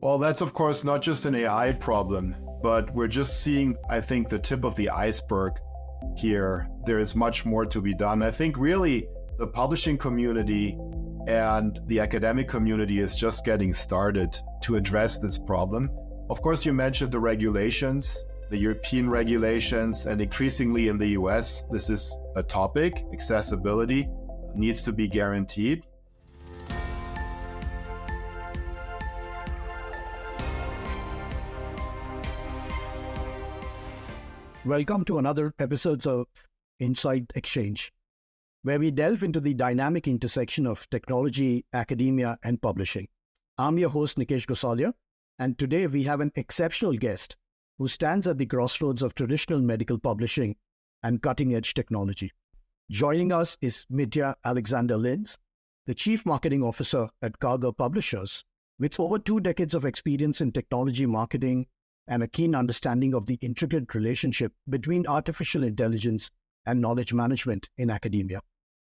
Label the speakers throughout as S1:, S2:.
S1: Well, that's of course not just an AI problem, but we're just seeing, I think, the tip of the iceberg here. There is much more to be done. I think really the publishing community and the academic community is just getting started to address this problem. Of course, you mentioned the regulations, the European regulations, and increasingly in the US, this is a topic. Accessibility needs to be guaranteed.
S2: Welcome to another episode of insightsxchange, where we delve into the dynamic intersection of technology, academia, and publishing. I'm your host, Nikesh Gosalia, and today we have an exceptional guest who stands at the crossroads of traditional medical publishing and cutting-edge technology. Joining us is Mitja-Alexander Linss, the Chief Marketing Officer at Cactus Publishers, with over 2 decades of experience in technology marketing and a keen understanding of the intricate relationship between artificial intelligence and knowledge management in academia.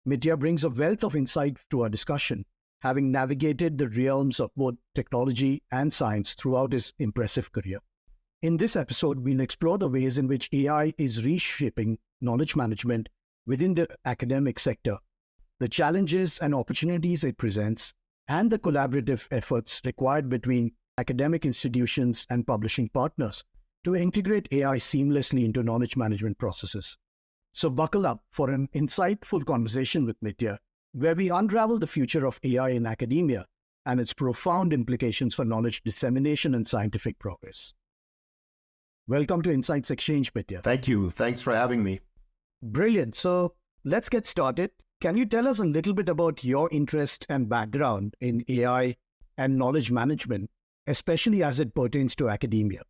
S2: Mitja brings a wealth of insight to our discussion, having navigated the realms of both technology and science throughout his impressive career. In this episode, we'll explore the ways in which AI is reshaping knowledge management within the academic sector, the challenges and opportunities it presents, and the collaborative efforts required between academic institutions and publishing partners to integrate AI seamlessly into knowledge management processes. So buckle up for an insightful conversation with Mitja, where we unravel the future of AI in academia and its profound implications for knowledge dissemination and scientific progress. Welcome to insightsxchange, Mitja.
S1: Thank you. Thanks for having me.
S2: Brilliant. So let's get started. Can you tell us a little bit about your interest and background in AI and knowledge management, especially as it pertains to academia?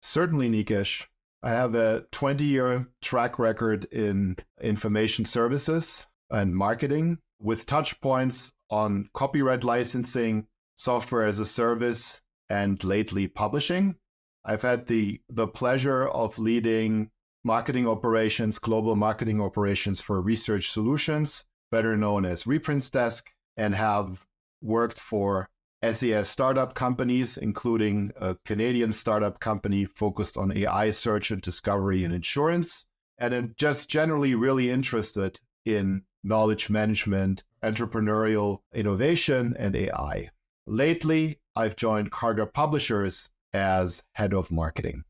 S1: Certainly, Nikesh. I have a 20-year track record in information services and marketing with touch points on copyright licensing, software as a service, and lately publishing. I've had the pleasure of leading marketing operations, global marketing operations for Research Solutions, better known as Reprints Desk, and have worked for SaaS startup companies, including a Canadian startup company focused on AI search and discovery and insurance, and I'm just generally really interested in knowledge management, entrepreneurial innovation, and AI. Lately, I've joined Cactus Publishers as head of marketing.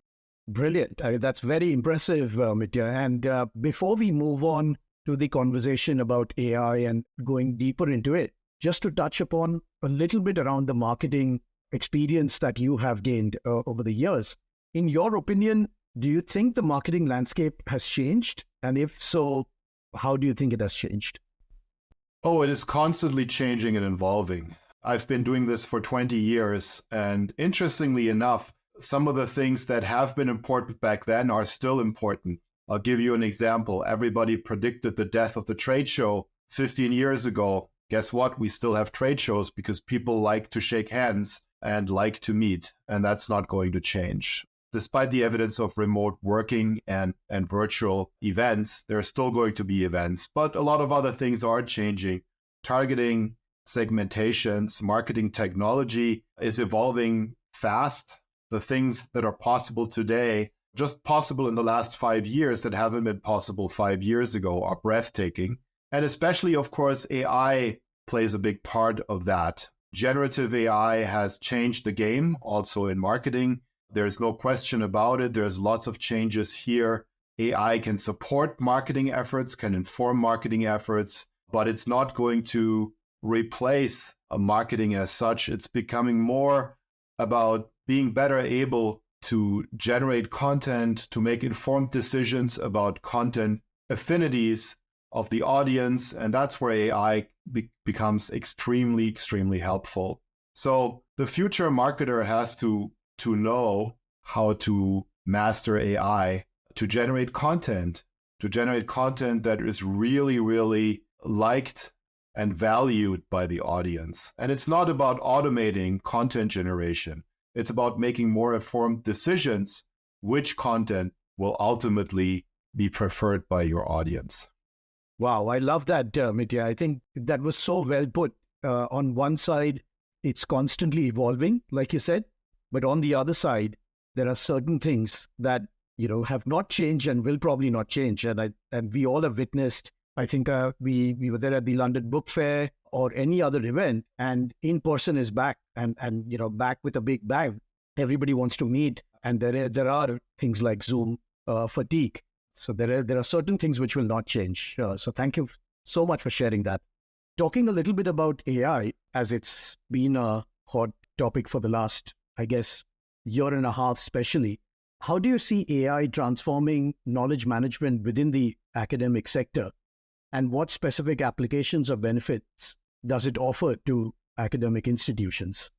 S2: Brilliant. That's very impressive, Mitja. And before we move on to the conversation about AI and going deeper into it, just to touch upon a little bit around the marketing experience that you have gained over the years. In your opinion, do you think the marketing landscape has changed? And if so, how do you think it has changed?
S1: Oh, it is constantly changing and evolving. I've been doing this for 20 years. And interestingly enough, some of the things that have been important back then are still important. I'll give you an example. Everybody predicted the death of the trade show 15 years ago. Guess what? We still have trade shows because people like to shake hands and like to meet, and that's not going to change. Despite the evidence of remote working and virtual events, there are still going to be events, but a lot of other things are changing. Targeting, segmentations, marketing technology is evolving fast. The things that are possible today, just possible in the last 5 years that haven't been possible 5 years ago, are breathtaking. And especially, of course, AI plays a big part of that. Generative AI has changed the game also in marketing. There's no question about it. There's lots of changes here. AI can support marketing efforts, can inform marketing efforts, but it's not going to replace a marketing as such. It's becoming more about being better able to generate content, to make informed decisions about content affinities of the audience, and that's where AI becomes extremely, extremely helpful. So the future marketer has to know how to master AI to generate content that is really, really liked and valued by the audience. And it's not about automating content generation. It's about making more informed decisions which content will ultimately be preferred by your audience.
S2: Wow, I love that, Mitja. I think that was so well put. On one side, it's constantly evolving, like you said. But on the other side, there are certain things that, have not changed and will probably not change. And we all have witnessed, I think we were there at the London Book Fair or any other event, and in person is back and back with a big bang. Everybody wants to meet, and there are things like Zoom fatigue. So there are certain things which will not change. So thank you so much for sharing that. Talking a little bit about AI, as it's been a hot topic for the last, I guess, year and a half, especially. How do you see AI transforming knowledge management within the academic sector? And what specific applications or benefits does it offer to academic institutions?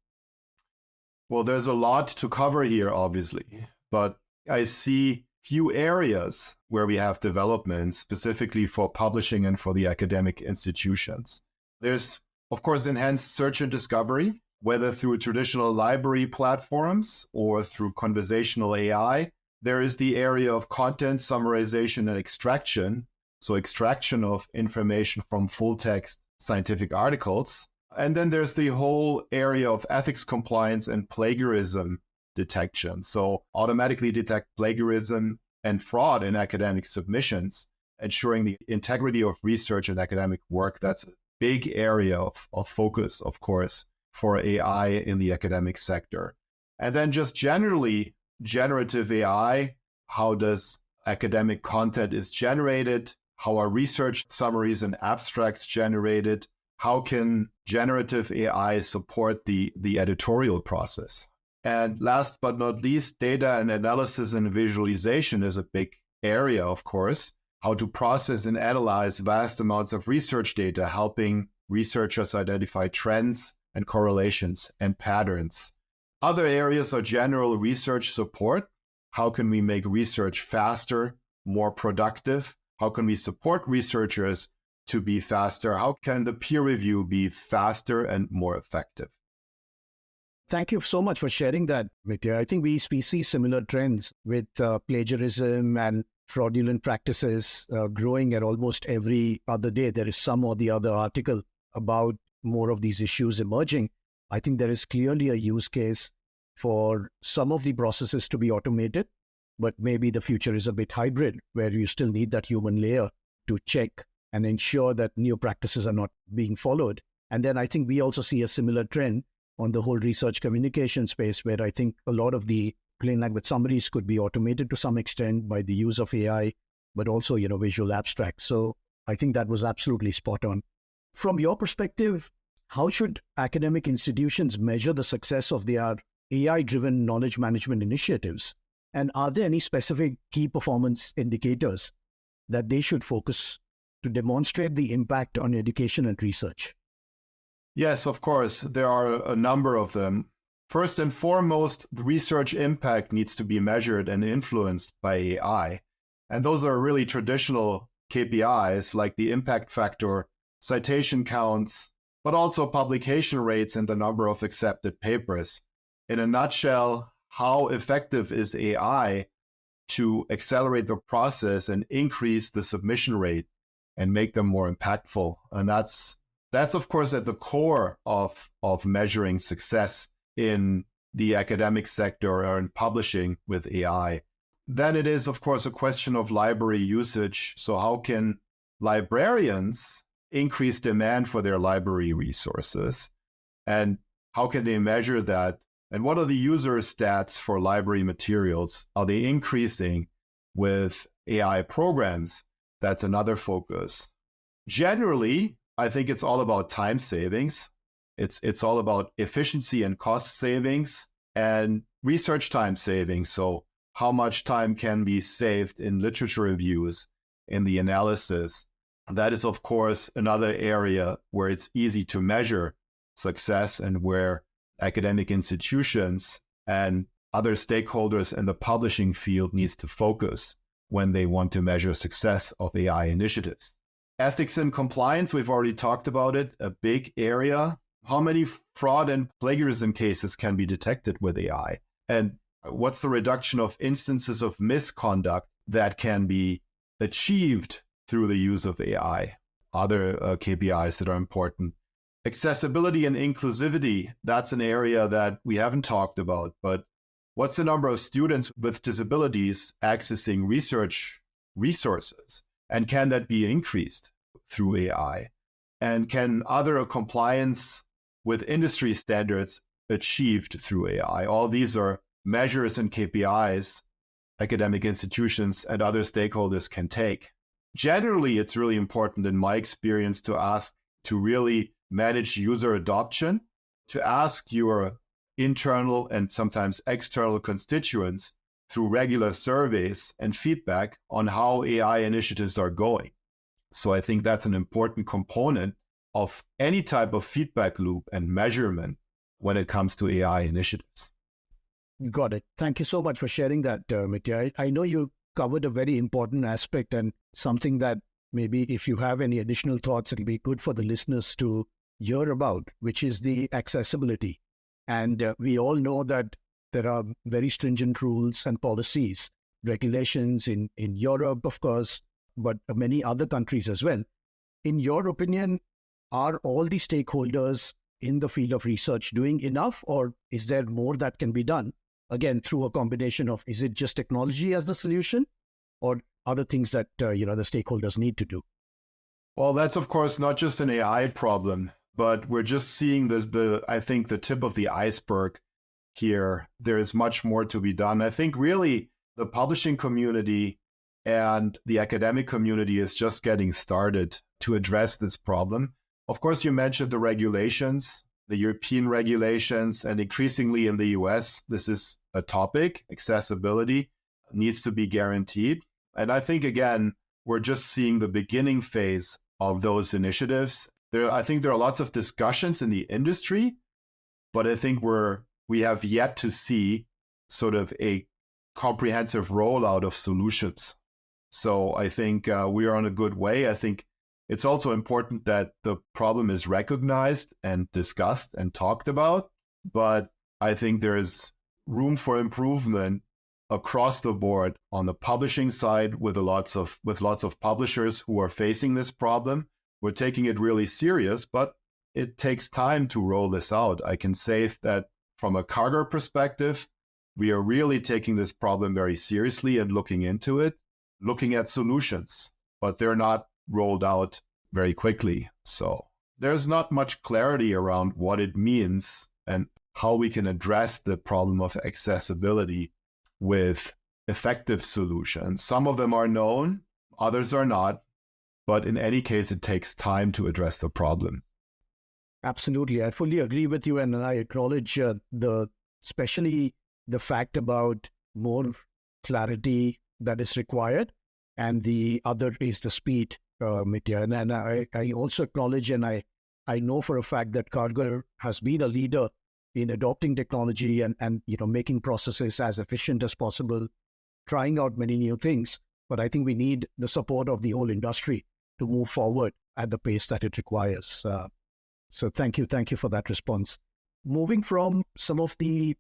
S1: Well, there's a lot to cover here, obviously, but I see few areas where we have developments specifically for publishing and for the academic institutions. There's, of course, enhanced search and discovery, whether through traditional library platforms or through conversational AI. There is the area of content summarization and extraction, so extraction of information from full text scientific articles. And then there's the whole area of ethics compliance and plagiarism detection. So automatically detect plagiarism and fraud in academic submissions, ensuring the integrity of research and academic work. That's a big area of focus, of course, for AI in the academic sector. And then just generally, generative AI, how does academic content is generated? How are research summaries and abstracts generated? How can generative AI support the editorial process? And last but not least, data and analysis and visualization is a big area, of course. How to process and analyze vast amounts of research data, helping researchers identify trends and correlations and patterns. Other areas are general research support. How can we make research faster, more productive? How can we support researchers to be faster? How can the peer review be faster and more effective?
S2: Thank you so much for sharing that, Mitja. I think we see similar trends with plagiarism and fraudulent practices growing at almost every other day. There is some or the other article about more of these issues emerging. I think there is clearly a use case for some of the processes to be automated, but maybe the future is a bit hybrid, where you still need that human layer to check and ensure that new practices are not being followed. And then I think we also see a similar trend on the whole research communication space, where I think a lot of the plain language summaries could be automated to some extent by the use of AI, but also, visual abstracts. So I think that was absolutely spot on. From your perspective, how should academic institutions measure the success of their AI-driven knowledge management initiatives? And are there any specific key performance indicators that they should focus to demonstrate the impact on education and research?
S1: Yes, of course. There are a number of them. First and foremost, the research impact needs to be measured and influenced by AI. And those are really traditional KPIs like the impact factor, citation counts, but also publication rates and the number of accepted papers. In a nutshell, how effective is AI to accelerate the process and increase the submission rate and make them more impactful? And that's of course at the core of measuring success in the academic sector or in publishing with AI. Then it is, of course, a question of library usage. So how can librarians increase demand for their library resources? And how can they measure that? And what are the user stats for library materials? Are they increasing with AI programs? That's another focus. Generally, I think it's all about time savings. It's all about efficiency and cost savings and research time savings. So how much time can be saved in literature reviews, in the analysis? That is, of course, another area where it's easy to measure success and where academic institutions and other stakeholders in the publishing field needs to focus when they want to measure success of AI initiatives. Ethics and compliance, we've already talked about it, a big area. How many fraud and plagiarism cases can be detected with AI? And what's the reduction of instances of misconduct that can be achieved through the use of AI? Other KPIs that are important. Accessibility and inclusivity, that's an area that we haven't talked about, but what's the number of students with disabilities accessing research resources? And can that be increased through AI? And can other compliance with industry standards achieved through AI? All these are measures and KPIs academic institutions and other stakeholders can take. Generally, it's really important in my experience to really manage user adoption, to ask your internal and sometimes external constituents through regular surveys and feedback on how AI initiatives are going. So I think that's an important component of any type of feedback loop and measurement when it comes to AI initiatives.
S2: Got it. Thank you so much for sharing that, Mitja. I know you covered a very important aspect and something that maybe if you have any additional thoughts, it'll be good for the listeners to hear about, which is the accessibility. And we all know that there are very stringent rules and policies, regulations in Europe, of course, but many other countries as well. In your opinion, are all the stakeholders in the field of research doing enough, or is there more that can be done? Again, through a combination of, is it just technology as the solution, or other things that the stakeholders need to do?
S1: Well, that's of course not just an AI problem, but we're just seeing I think the tip of the iceberg here. There is much more to be done. I think really the publishing community and the academic community is just getting started to address this problem. Of course, you mentioned the regulations, the European regulations, and increasingly in the US, this is a topic. Accessibility needs to be guaranteed. And I think, again, we're just seeing the beginning phase of those initiatives. I think there are lots of discussions in the industry, but I think we have yet to see sort of a comprehensive rollout of solutions. So I think we are on a good way. I think it's also important that the problem is recognized and discussed and talked about, but I think there is room for improvement across the board on the publishing side with lots of publishers who are facing this problem. We're taking it really serious, but it takes time to roll this out. I can say that from a Cargill perspective, we are really taking this problem very seriously and looking into it, looking at solutions, but they're not rolled out very quickly. So there's not much clarity around what it means and how we can address the problem of accessibility with effective solutions. Some of them are known, others are not, but in any case, it takes time to address the problem.
S2: Absolutely. I fully agree with you, and I acknowledge especially the fact about more clarity that is required, and the other is the speed, Mitja. And I also acknowledge, and I know for a fact that Cargill has been a leader in adopting technology and making processes as efficient as possible, trying out many new things. But I think we need the support of the whole industry to move forward at the pace that it requires. So thank you for that response. Moving from some of the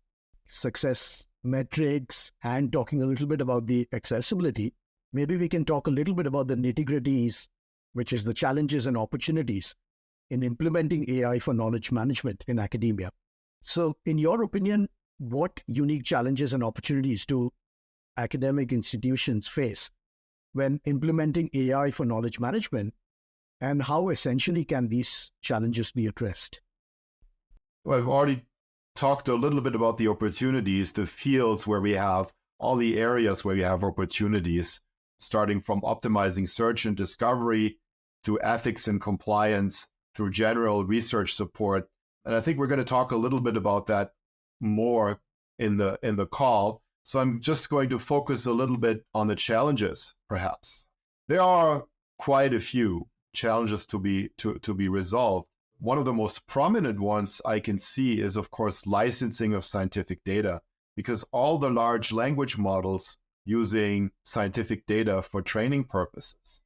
S2: success metrics and talking a little bit about the accessibility, maybe we can talk a little bit about the nitty-gritties, which is the challenges and opportunities in implementing AI for knowledge management in academia. So in your opinion, what unique challenges and opportunities do academic institutions face when implementing AI for knowledge management, and how essentially can these challenges be addressed?
S1: Well, I've already talked a little bit about the opportunities, the fields where we have all the areas where we have opportunities, starting from optimizing search and discovery to ethics and compliance, through general research support. And I think we're going to talk a little bit about that more in the call. So I'm just going to focus a little bit on the challenges, perhaps. There are quite a few challenges to be resolved. One of the most prominent ones I can see is, of course, licensing of scientific data, because all the large language models using scientific data for training purposes,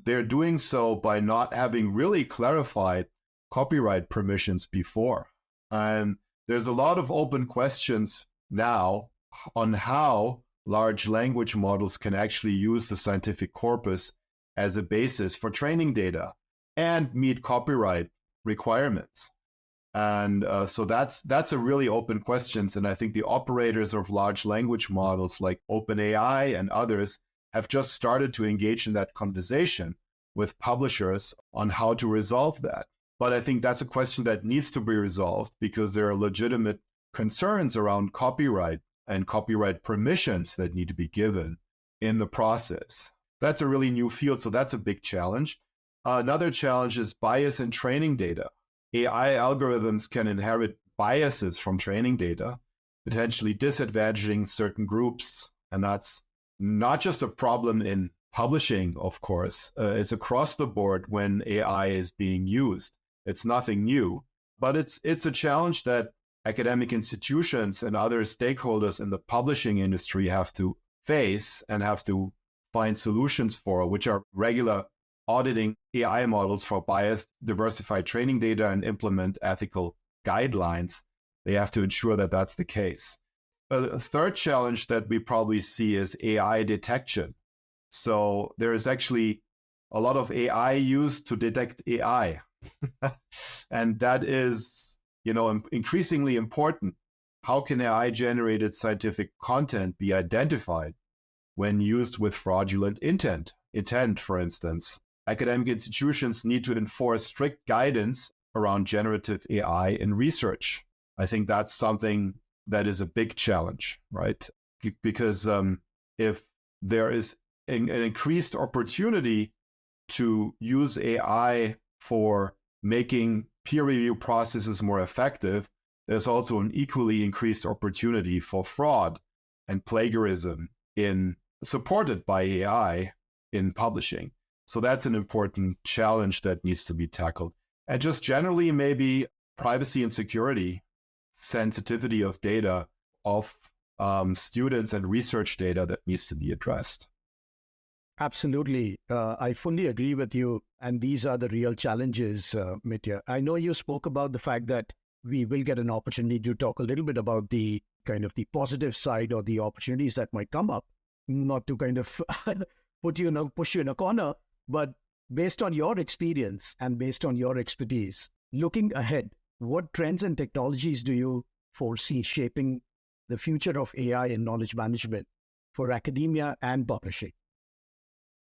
S1: they're doing so by not having really clarified copyright permissions before. And there's a lot of open questions now on how large language models can actually use the scientific corpus as a basis for training data and meet copyright requirements. And so that's a really open question. And I think the operators of large language models like OpenAI and others have just started to engage in that conversation with publishers on how to resolve that. But I think that's a question that needs to be resolved because there are legitimate concerns around copyright and copyright permissions that need to be given in the process. That's a really new field, so that's a big challenge. Another challenge is bias in training data. AI algorithms can inherit biases from training data, potentially disadvantaging certain groups. And that's not just a problem in publishing, of course. It's across the board when AI is being used. It's nothing new, but it's a challenge that academic institutions and other stakeholders in the publishing industry have to face and have to find solutions for, which are regular auditing AI models for biased, diversified training data and implement ethical guidelines. They have to ensure that that's the case. A third challenge that we probably see is AI detection. So there is actually a lot of AI used to detect AI. And that is, increasingly important. How can AI-generated scientific content be identified when used with fraudulent intent? Intent, for instance. Academic institutions need to enforce strict guidance around generative AI in research. I think that's something that is a big challenge, right? Because if there is an increased opportunity to use AI for making peer review processes more effective, there's also an equally increased opportunity for fraud and plagiarism supported by AI in publishing. So that's an important challenge that needs to be tackled. And just generally, maybe privacy and security, sensitivity of data of students and research data that needs to be addressed.
S2: Absolutely. I fully agree with you. And these are the real challenges, Mitya. I know you spoke about the fact that we will get an opportunity to talk a little bit about the kind of the positive side or the opportunities that might come up, not to kind of push you in a corner, but based on your experience and based on your expertise, looking ahead, what trends and technologies do you foresee shaping the future of AI and knowledge management for academia and publishing?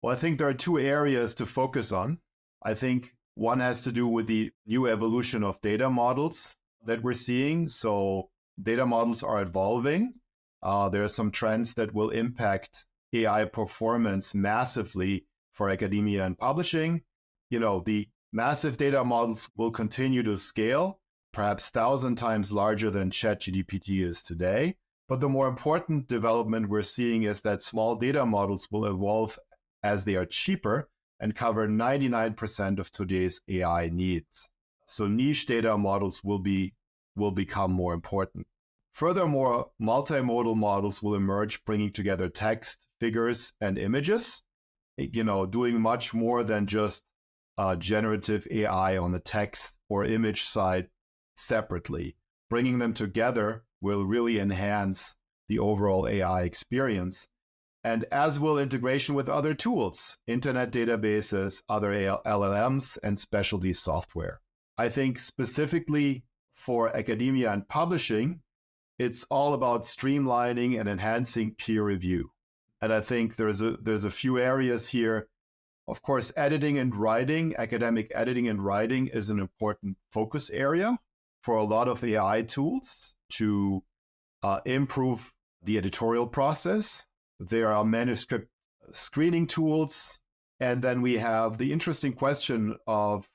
S1: Well, I think there are two areas to focus on. I think one has to do with the new evolution of data models that we're seeing. So data models are evolving. There are some trends that will impact AI performance massively for academia and publishing. The massive data models will continue to scale, perhaps 1,000 times larger than ChatGPT is today. But the more important development we're seeing is that small data models will evolve as they are cheaper and cover 99% of today's AI needs. So niche data models will become more important. Furthermore, multimodal models will emerge, bringing together text, figures, and images, doing much more than just generative AI on the text or image side separately. Bringing them together will really enhance the overall AI experience. And as will integration with other tools, internet databases, other LLMs, and specialty software. I think specifically for academia and publishing, it's all about streamlining and enhancing peer review. And I think there's a few areas here. Of course, editing and writing, academic editing and writing is an important focus area for a lot of AI tools to improve the editorial process. There are manuscript screening tools. And then we have the interesting question of,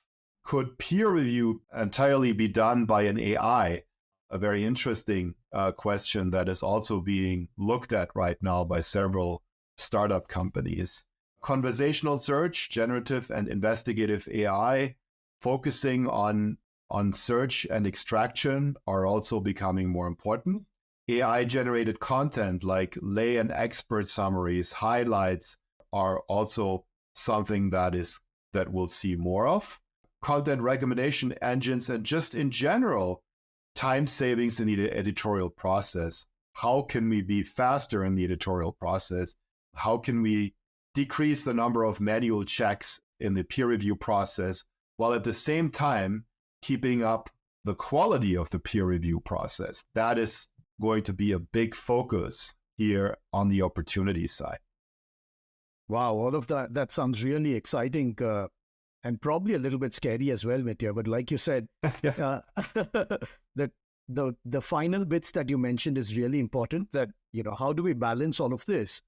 S1: could peer review entirely be done by an AI? A very interesting question that is also being looked at right now by several startup companies. Conversational search, generative and investigative AI, focusing on search and extraction are also becoming more important. AI-generated content like lay and expert summaries, highlights are also something that we'll see more of. Content recommendation engines and just in general, time savings in the editorial process. How can we be faster in the editorial process? How can we decrease the number of manual checks in the peer review process while at the same time keeping up the quality of the peer review process. That is going to be a big focus here on the opportunity side.
S2: Wow, all of that sounds really exciting and probably a little bit scary as well, Mitya. But like you said, the final bits that you mentioned is really important. That, how do we balance all of this,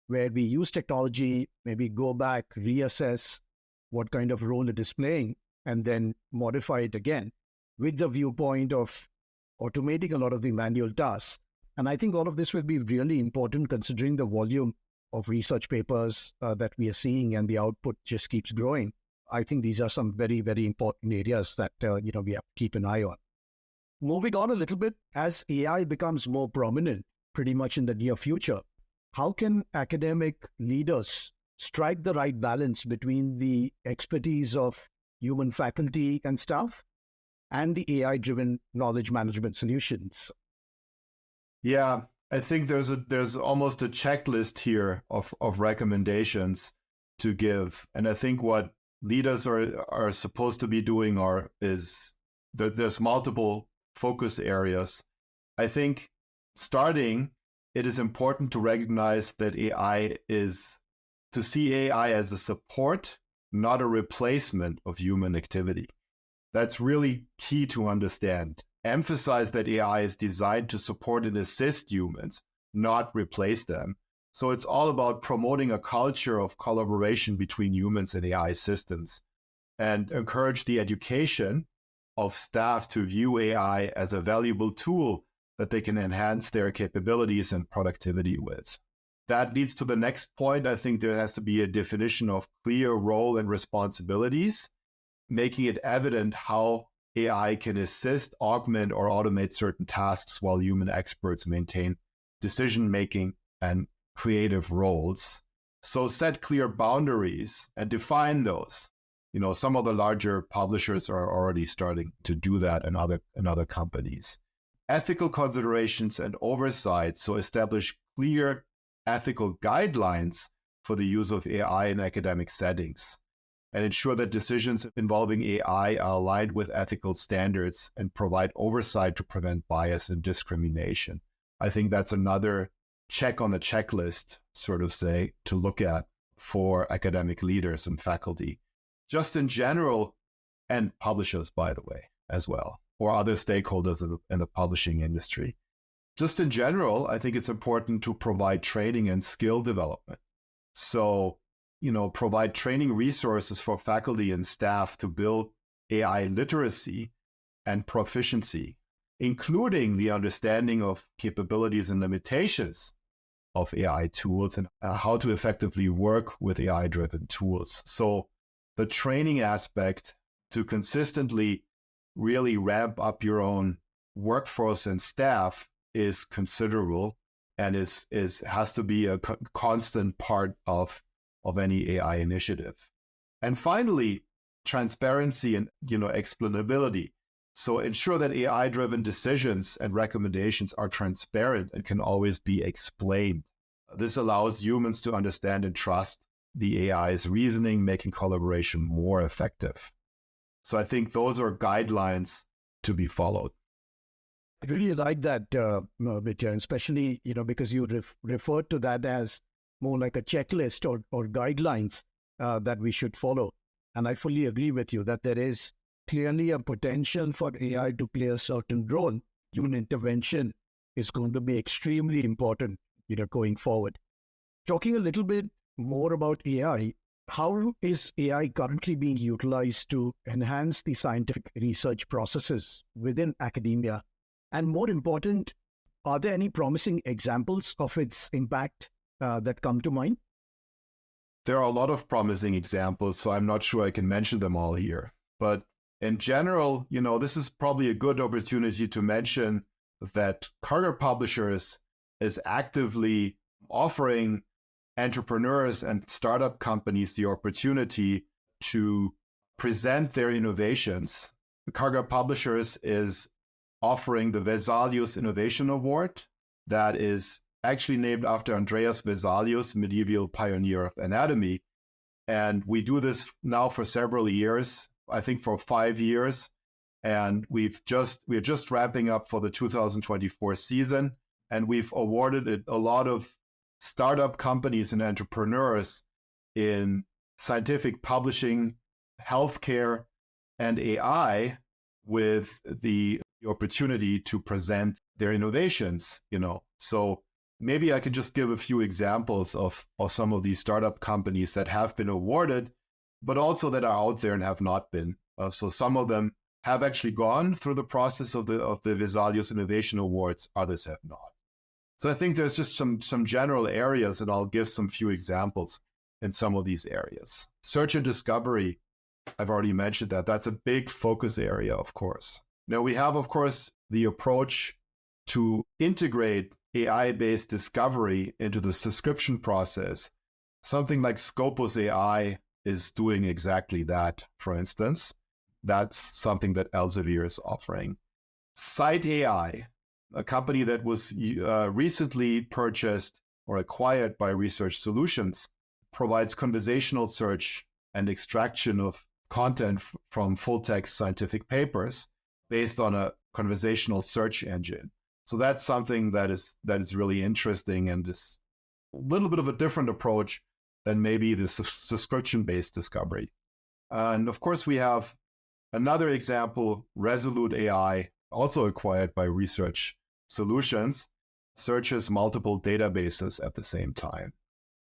S2: where we use technology, maybe go back, reassess what kind of role it is playing, and then modify it again with the viewpoint of automating a lot of the manual tasks. And I think all of this will be really important considering the volume of research papers that we are seeing, and the output just keeps growing. I think these are some very, very important areas that we have to keep an eye on. Moving on a little bit, as AI becomes more prominent pretty much in the near future, how can academic leaders strike the right balance between the expertise of human faculty and staff and the AI-driven knowledge management solutions?
S1: Yeah, I think there's almost a checklist here of recommendations to give. And I think what leaders are supposed to be doing is there's multiple focus areas. I think it is important to recognize that to see AI as a support, not a replacement of human activity. That's really key to understand. Emphasize that AI is designed to support and assist humans, not replace them. So it's all about promoting a culture of collaboration between humans and AI systems, and encourage the education of staff to view AI as a valuable tool that they can enhance their capabilities and productivity with. That leads to the next point. I think there has to be a definition of clear role and responsibilities, making it evident how AI can assist, augment, or automate certain tasks while human experts maintain decision-making and creative roles. So set clear boundaries and define those. Some of the larger publishers are already starting to do that, and other companies. Ethical considerations and oversight. So establish clear ethical guidelines for the use of AI in academic settings, and ensure that decisions involving AI are aligned with ethical standards and provide oversight to prevent bias and discrimination. I think that's another check on the checklist, sort of say, to look at for academic leaders and faculty. Just in general, and publishers, by the way, as well, or other stakeholders in the publishing industry. Just in general, I think it's important to provide training and skill development. So, provide training resources for faculty and staff to build AI literacy and proficiency, including the understanding of capabilities and limitations of AI tools and how to effectively work with AI-driven tools. So the training aspect to consistently really ramp up your own workforce and staff is considerable, and has to be a constant part of any AI initiative. And finally, transparency and explainability. So ensure that AI-driven decisions and recommendations are transparent and can always be explained. This allows humans to understand and trust the AI's reasoning, making collaboration more effective. So I think those are guidelines to be followed.
S2: I really like that, Mitja, especially because you referred to that as more like a checklist or guidelines that we should follow. And I fully agree with you that there is clearly a potential for AI to play a certain role. Human intervention is going to be extremely important, going forward. Talking a little bit more about AI, how is AI currently being utilized to enhance the scientific research processes within academia? And more important, are there any promising examples of its impact that come to mind?
S1: There are a lot of promising examples, so I'm not sure I can mention them all here. But in general, this is probably a good opportunity to mention that Carter Publishers is actively offering entrepreneurs and startup companies the opportunity to present their innovations. Carter Publishers is offering the Vesalius Innovation Award that is actually named after Andreas Vesalius, medieval pioneer of anatomy. And we do this now for several years, I think for 5 years. And we're just wrapping up for the 2024 season, and we've awarded a lot of startup companies and entrepreneurs in scientific publishing, healthcare, and AI with the opportunity to present their innovations, So maybe I could just give a few examples of some of these startup companies that have been awarded, but also that are out there and have not been. So some of them have actually gone through the process of the Vesalius Innovation Awards, others have not. So I think there's just some general areas, and I'll give some few examples in some of these areas. Search and discovery, I've already mentioned that. That's a big focus area, of course. Now we have, of course, the approach to integrate AI-based discovery into the subscription process. Something like Scopus AI is doing exactly that, for instance. That's something that Elsevier is offering. Sight AI, a company that was recently purchased or acquired by Research Solutions, provides conversational search and extraction of content from full-text scientific papers based on a conversational search engine. So that's something that is really interesting and is a little bit of a different approach than maybe the subscription-based discovery. And of course, we have another example, Resolute AI, also acquired by Research Solutions, searches multiple databases at the same time.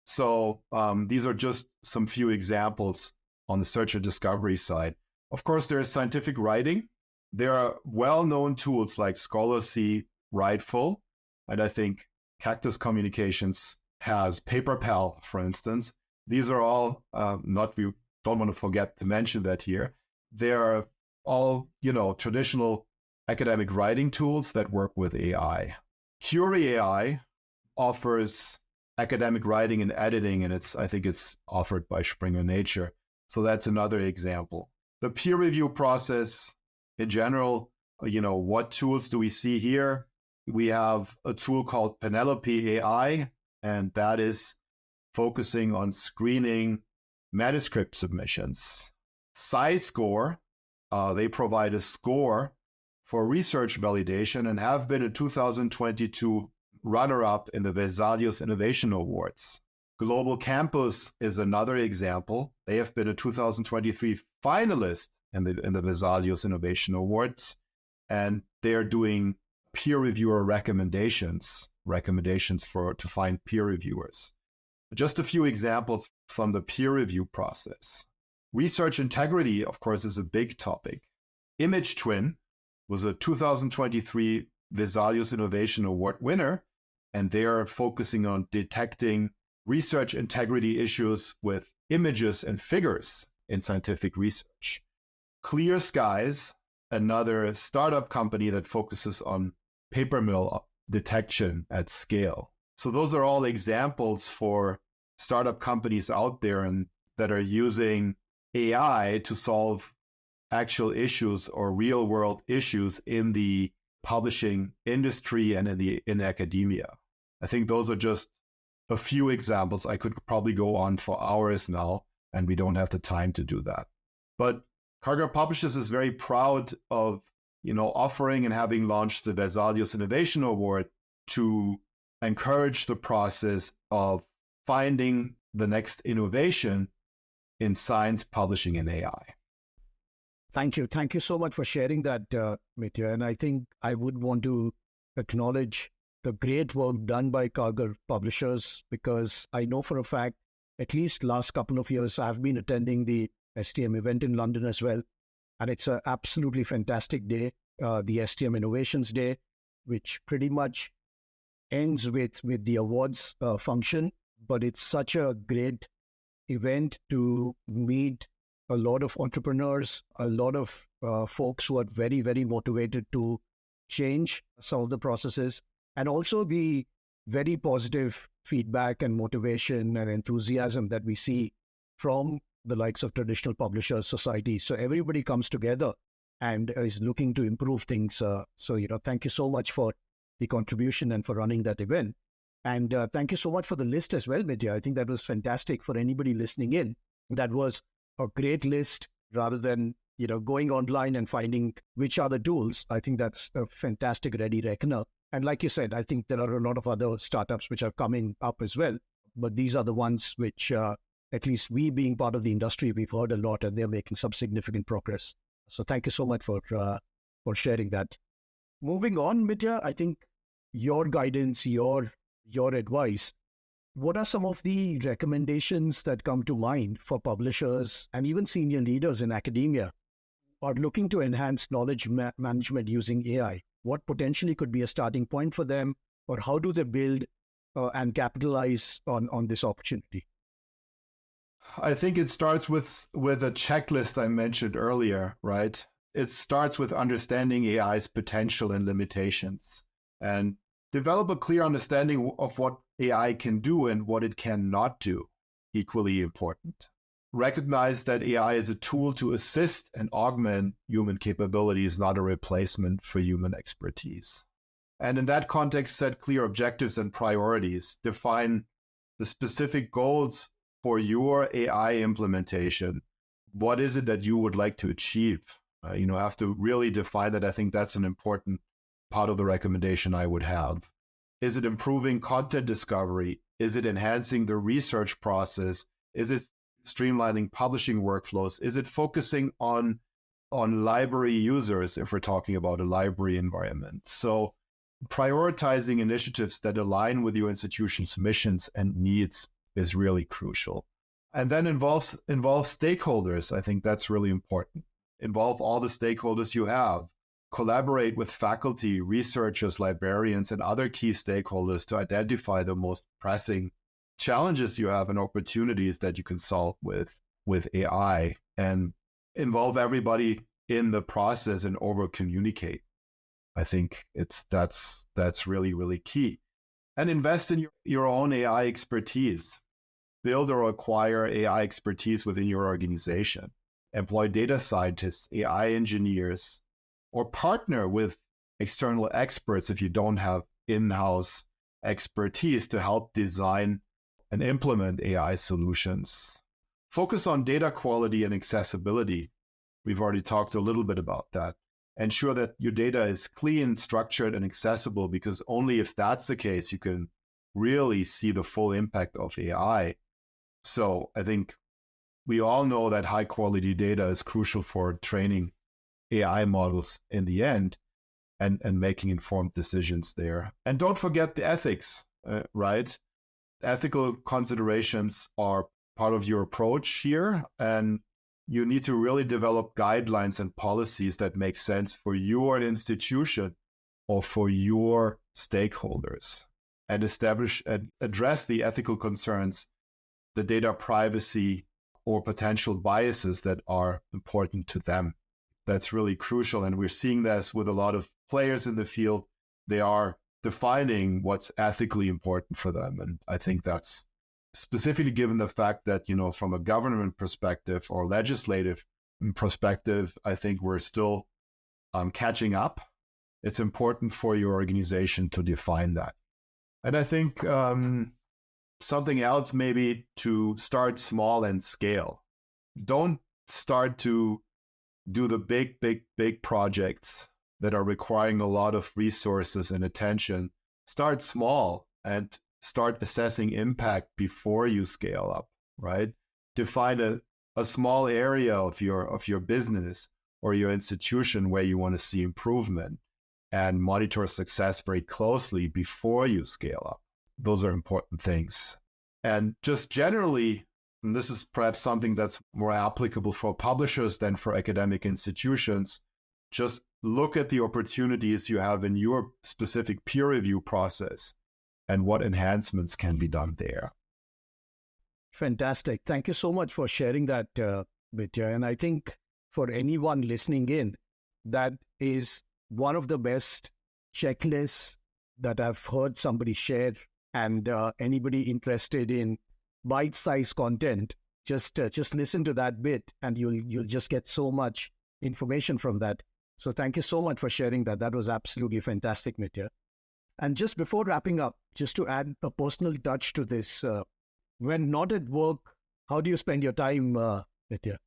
S1: So these are just some few examples on the search and discovery side. Of course, there is scientific writing. There are well-known tools like Scholarly, Writeful, and I think Cactus Communications has PaperPal, for instance. These are all we don't want to forget to mention that here. They are all, traditional academic writing tools that work with AI. Curie AI offers academic writing and editing, and I think it's offered by Springer Nature. So that's another example. The peer review process in general, what tools do we see here? We have a tool called Penelope AI, and that is focusing on screening manuscript submissions. SciScore, they provide a score for research validation and have been a 2022 runner-up in the Vesalius Innovation Awards. Global Campus is another example. They have been a 2023 finalist in the Vesalius Innovation Awards, and they are doing peer reviewer recommendations to find peer reviewers. Just a few examples from the peer review process. Research integrity, of course, is a big topic. Image Twin was a 2023 Vesalius Innovation Award winner, and they are focusing on detecting research integrity issues with images and figures in scientific research. Clear Skies, another startup company that focuses on paper mill detection at scale. So those are all examples for startup companies out there and that are using AI to solve actual issues or real world issues in the publishing industry and in academia. I think those are just a few examples. I could probably go on for hours now, and we don't have the time to do that. But Cargill Publishers is very proud of, offering and having launched the Vesalius Innovation Award to encourage the process of finding the next innovation in science, publishing, and AI.
S2: Thank you. Thank you so much for sharing that, Mitja. And I think I would want to acknowledge the great work done by Cargill Publishers, because I know for a fact, at least last couple of years, I've been attending the STM event in London as well. And it's an absolutely fantastic day, the STM Innovations Day, which pretty much ends with the awards function. But it's such a great event to meet a lot of entrepreneurs, a lot of folks who are very, very motivated to change some of the processes, and also the very positive feedback and motivation and enthusiasm that we see from the likes of traditional publishers, society. So everybody comes together and is looking to improve things. Thank you so much for the contribution and for running that event. And thank you so much for the list as well, Mitja. I think that was fantastic for anybody listening in. That was a great list rather than going online and finding which are the tools, I think that's a fantastic ready reckoner. And like you said, I think there are a lot of other startups which are coming up as well. But these are the ones which, at least we being part of the industry, we've heard a lot, and they're making some significant progress. So thank you so much for sharing that. Moving on, Mitja, I think your guidance, your advice, what are some of the recommendations that come to mind for publishers and even senior leaders in academia who are looking to enhance knowledge management using AI? What potentially could be a starting point for them, or how do they build and capitalize on this opportunity?
S1: I think it starts with a checklist I mentioned earlier, right? It starts with understanding AI's potential and limitations, and develop a clear understanding of what AI can do and what it cannot do. Equally important. Recognize that AI is a tool to assist and augment human capabilities, not a replacement for human expertise. And in that context, set clear objectives and priorities. Define the specific goals for your AI implementation. What is it that you would like to achieve? Have to really define that. I think that's an important part of the recommendation I would have. Is it improving content discovery? Is it enhancing the research process? Is it streamlining publishing workflows? Is it focusing on library users if we're talking about a library environment? So prioritizing initiatives that align with your institution's missions and needs is really crucial. And then involve stakeholders. I think that's really important. Involve all the stakeholders you have. Collaborate with faculty, researchers, librarians, and other key stakeholders to identify the most pressing challenges you have and opportunities that you can solve with AI, and involve everybody in the process and over communicate. I think that's really, really key. And invest in your own AI expertise. Build or acquire AI expertise within your organization. Employ data scientists, AI engineers, or partner with external experts if you don't have in-house expertise to help design and implement AI solutions. Focus on data quality and accessibility. We've already talked a little bit about that. Ensure that your data is clean, structured, and accessible, because only if that's the case, you can really see the full impact of AI. So I think we all know that high quality data is crucial for training AI models in the end and making informed decisions there. And don't forget the ethics, right? Ethical considerations are part of your approach here, and you need to really develop guidelines and policies that make sense for your institution or for your stakeholders, and establish and address the ethical concerns, the data privacy, or potential biases that are important to them. That's really crucial. And we're seeing this with a lot of players in the field. They are defining what's ethically important for them. And I think that's specifically given the fact that, from a government perspective or legislative perspective, I think we're still catching up. It's important for your organization to define that. And I think something else maybe to start small and scale. Don't start to do the big projects that are requiring a lot of resources and attention. Start small and start assessing impact before you scale up, right? Define a small area of your business or your institution where you want to see improvement, and monitor success very closely before you scale up. Those are important things. And just generally, and this is perhaps something that's more applicable for publishers than for academic institutions, just look at the opportunities you have in your specific peer review process and what enhancements can be done there.
S2: Fantastic. Thank you so much for sharing that, Mitja. And I think for anyone listening in, that is one of the best checklists that I've heard somebody share. And anybody interested in bite-sized content, just listen to that bit, and you'll just get so much information from that. So thank you so much for sharing that. That was absolutely fantastic, Mitja. And just before wrapping up, just to add a personal touch to this, when not at work, how do you spend your time, Mitja?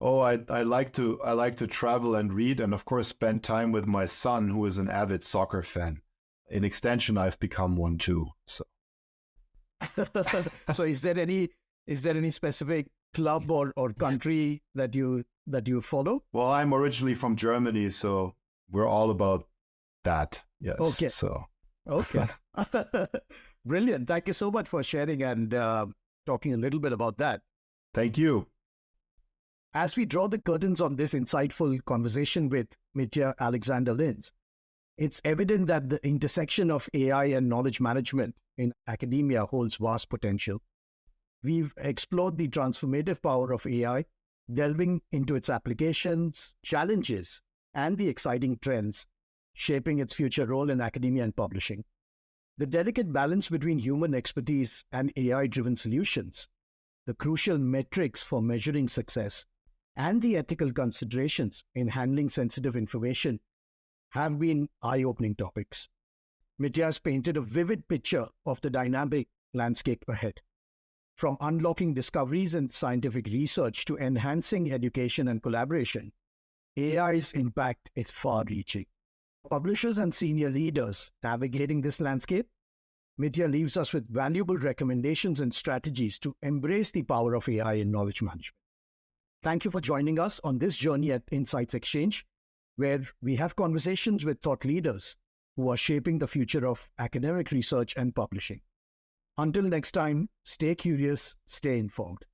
S1: Oh, I like to travel and read, and of course spend time with my son, who is an avid soccer fan. In extension, I've become one too. So,
S2: So is there any specific club or country that you follow?
S1: well, I'm originally from Germany, so we're all about that. Yes.
S2: Okay.
S1: So,
S2: Okay. Brilliant. Thank you so much for sharing and talking a little bit about that.
S1: thank you.
S2: As we draw the curtains on this insightful conversation with Mitja-Alexander Linss, it's evident that the intersection of AI and knowledge management in academia holds vast potential. We've explored the transformative power of AI, delving into its applications, challenges, and the exciting trends shaping its future role in academia and publishing. The delicate balance between human expertise and AI-driven solutions, the crucial metrics for measuring success, and the ethical considerations in handling sensitive information have been eye-opening topics. Mitya has painted a vivid picture of the dynamic landscape ahead. From unlocking discoveries in scientific research to enhancing education and collaboration, AI's impact is far-reaching. Publishers and senior leaders navigating this landscape, Mitya leaves us with valuable recommendations and strategies to embrace the power of AI in knowledge management. Thank you for joining us on this journey at Insights Exchange, where we have conversations with thought leaders who are shaping the future of academic research and publishing. Until next time, stay curious, stay informed.